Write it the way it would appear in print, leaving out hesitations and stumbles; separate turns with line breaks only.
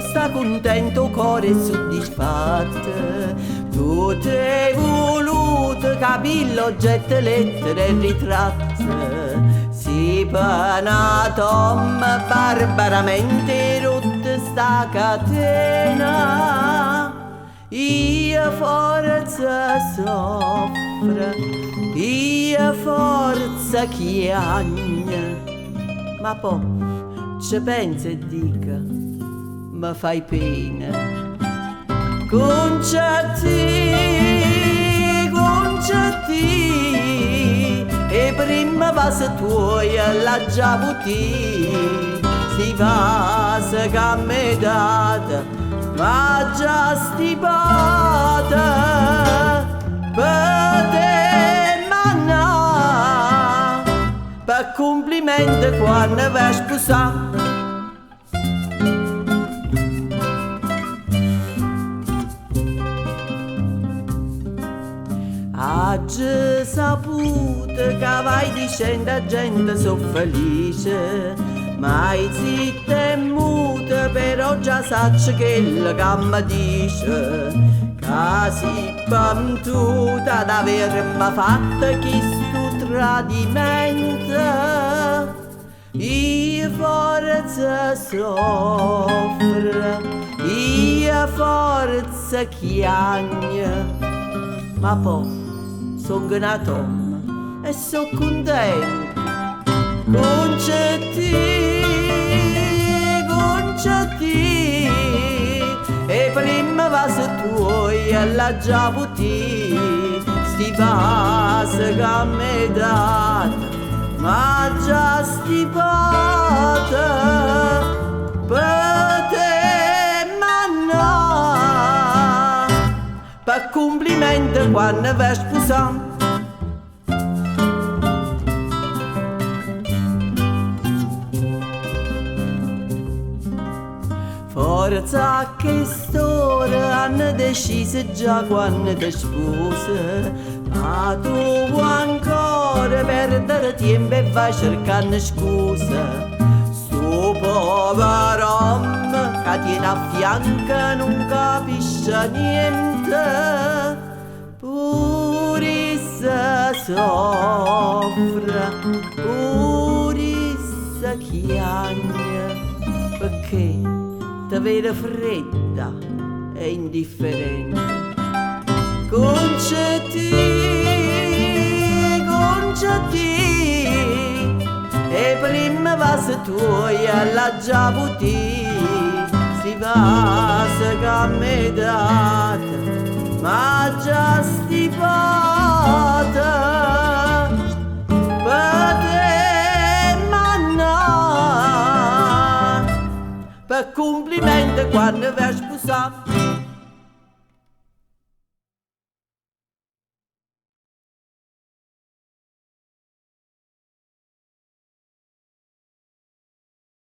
sta contento, cuore soddisfatto. Tu ti hai voluto capire l'oggetto, lettere e ritratto. Si panatom barbaramente rotta sta catena. Io forza soffre, io forza chiagna. Ma poi ci pensa e dica, ma fai pena. Conciati, e prima vase tuoi l'ha già avuti. Si vase che mi date, ma già stipata. Per te manna, per complimenti quando vai a sposare. Oggi saputo che vai dicendo a gente so felice, mai zitta e muta, però già saccio che la gamma dice che si pantuta d'avermi fatto questo tradimento. Io forza soffre, io forza chiagna, ma poi son una donna e so contenta. Conciati, e prima vase tuoi l'ha già avuti. Sti vase che mi date, ma già stipata. Per te manna, per complimenti quando vai a sposare. Forza che st'ora hanno deciso già quando ti sposa, ma tu ancora perdere tempo e vai cercando scusa. Sto povero che tiene a fianco non capisce niente, pure se soffre, pure se chiagna, perché ti vede fredda e indifferente. Conciati, e prima vase tuoi l'ha già avuti. Si vase che mi date, ma già stipata. Per te manna, per complimenti quando vai a sposare.